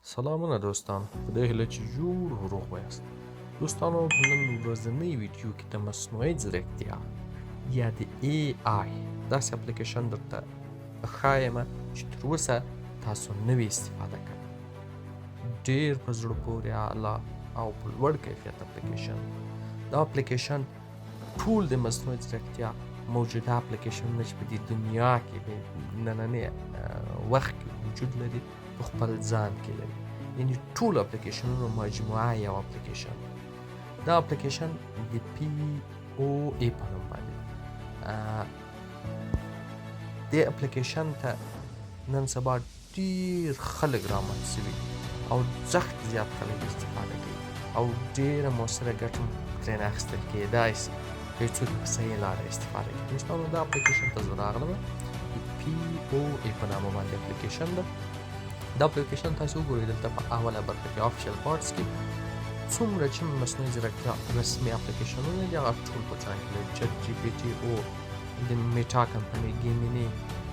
سلامونه دوستان، په دې هیله چې جوړ او روغ یاست. دوستانو، په نن ورځنۍ ویډیو کې د مصنوعي ځیرکتیا یا د AI داسې اپلیکیشن درته ښایم چې تر اوسه تاسو نوې استفاده کړې. ډېر په زړه پورې اعلی او په لوړ کیفیت اپلیکیشن. دا اپلیکیشن ټول د مصنوعي ځیرکتیا موجوده اپلیکیشنونه چې په دې دنیا کې د ننني وخت کې وجود لري په خپل ځان کې لري. یعنې ټول اپلیکیشنونو مجموعه یو اپلیکیشن. دا اپلیکیشن د POA په نوم باندې دې اپلیکیشن ته نن سبا ډېر خلک رامات شوي او سخت زیات خلک استفاده کوي او ډېره مؤثره ګټه ترېنه اخیستل کېدای شي که څوک په صحیح لاره استفاده کوي. دوستانو، دا اپلیکیشن ته زه راغلم. د POA په نامه باندې اپلیکیشن ده. دا اپلیکیشن تاسو وګورئ دلته په اوله برخه کې آفیشل پارټس کې څومره چې مصنوعي ځیرکتیا رسمي اپلیکیشنونه دي هغه ټول په ځان کې لري. چټ جي پي ټي او د میټا کمپنۍ، ګیمیني،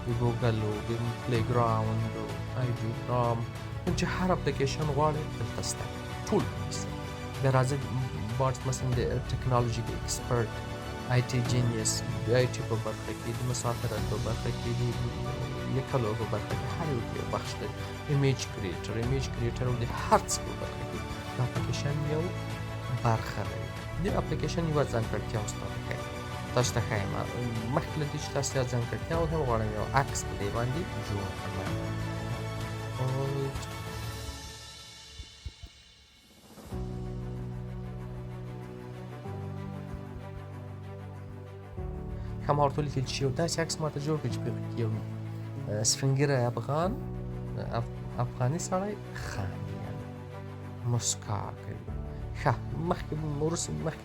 د ګوګل او د پلی ګراوند او IG ګرام، چې هر اپلیکیشن غواړئ دلته شته، ټول شته. بیا راځئ بارټس مثلا د ټیکنالوژي د ایکسپرټ، IT جینیس، د IT په برخه کې، د مسافرت په برخه کې، د لیکلو په برخه کې هر یو کې بخش لري. ایمیج کریټر او د هر څه په برخه کې د اپلیکیشن یو برخه لري. د اپلیکیشن یوه ځانګړتیا تاسو ته ښایم. مخکې له دې چې تاسو دا ځانګړتیا وښیم، غواړم یو عکس په دې باندې جوړ کړم. ښه، ما ورته ولیکل چې یو داسې عکس ماته جوړ کړي چې په هغې کې یو سپینږیری افغاني سړی خاندي، مسکا کوي. ښه، مخکې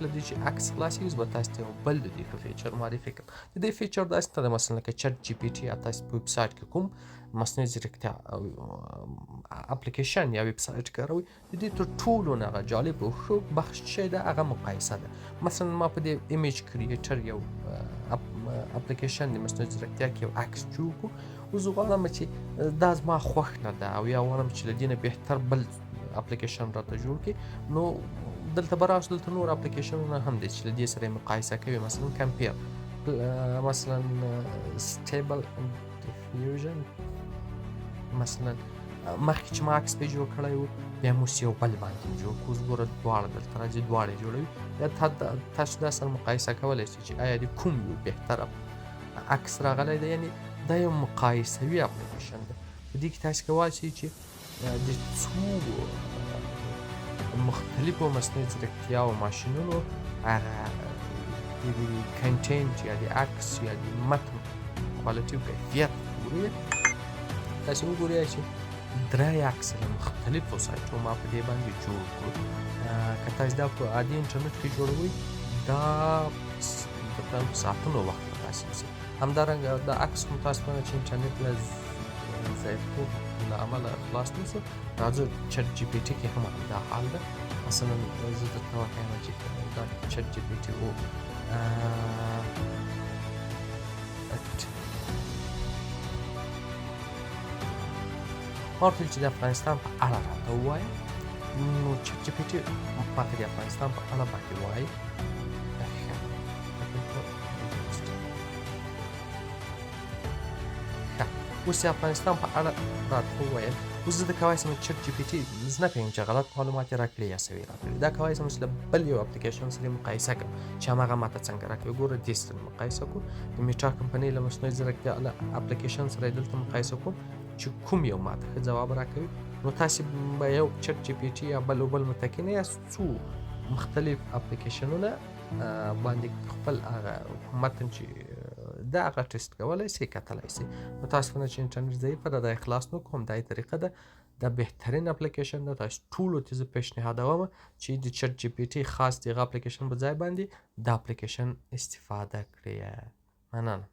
له دې چې عکس خلاصېږي، زه به تاسو ته یو بل د دې ښه فیچر معرفي کړم. د دې فیچر داسې ته ده، مثلا لکه چټ جي پي ټي یا تاسو په ویبسایټ کې کوم مصنوعي ځیرکتیا اپلیکیشن یا ویبسایټ کاروئ، د دې تر ټولو نه هغه جالب او ښه بخش شی ده هغه مقایسه ده. مثلا ما په دې ایمیج کریټر یو اپلیکیشن د مصنوعي ځیرکتیا کې یو عکس جوړ کړو. اوس زه غواړم چې دا زما خوښ نه ده او یا غواړم چې له دې نه بهتر بل اپلیکیشن راته جوړ کړي، نو دلته به راشو. دلته نور اپلیکیشنونه هم دي چې له دې سره یې مقایسه کوي. مثلا کمپیر، مثلا سټیبل ډیفیوژن، مثلا مخکې چې ما عکس پې جوړ کړی و، بیا مو یو بل باندې جوړ کړو. اوس ګوره دواړه دلته راځي، دواړه جوړوي. یا تاسو دا سره مقایسه کولی شئ چې آیا د کوم یو بهتره عکس راغلی دی. یعنې دا یو مقایسوي اپلیکیشن ده. په دې کې تاسو کولی شئ چې د څو مختلفو مصنوعي ځیرکتیا او ماشینونو هغه د کنټینټ یا د عکس یا د متن کوالټي او کیفیت وګورئ. تاسو وګورئ چې 3 عکس له مختلفو سایټو ما په دې باندې جوړ کړو. که تاسو دا په عادي انټرنټ کې جوړوئ، دا تقریبا په ساعتونو وخت به تاسو نیسي. همدارنګه دا عکس هم تاسو باندې چې انټرنټ له ضعیفتوب له امله خلاص نه شو، راځو چټ جي پي ټي کې هم همدا حال ده. مثلا زه درته وښیم چې دا چټ جي پي ټي او ما ورته ویل چې د افغانستان په اړه راته ووایه، نو چټ جي پي ټي ماته د افغانستان په اړه باندې وایي. اوس د افغانستان په اړه راته وویل. اوس زه د کولی شم چټ جي پي ټي زه نه پوهېږم چې غلط معلومات یې راکړي یا سوي راکړي. دا کولی شم چې له بل یو اپلیکیشن سره یې مقایسه کړم چې هماغه ماته څنګه راکوي. ګوره دې سره مقایسه کړو، د میټا کمپنۍ له مصنوعي ځیرکتیا له اپلیکیشن سره یې دلته مقایسه کوم چې کوم یو ماته ښه ځواب راکوي. نو تاسې به یو چټ جي پي ټي یا بل متکي نه یاست، څو مختلف اپلیکیشنونه باندې خپل هغه متن چې دا هغه ټیسټ کولی شئ، کتلی شئ. نو تاسو نه چې انټرنټ ضعیفه ده، دا یې خلاص نه کړو، همدا یې طریقه ده. دا بهترین اپلیکیشن ده. تاسو ټولو ته زه پیشنهادوم چې د چټ جي پي ټي خاص د هغه اپلیکیشن په ځای باندې دا اپلیکیشن استفاده کړئ. مننه.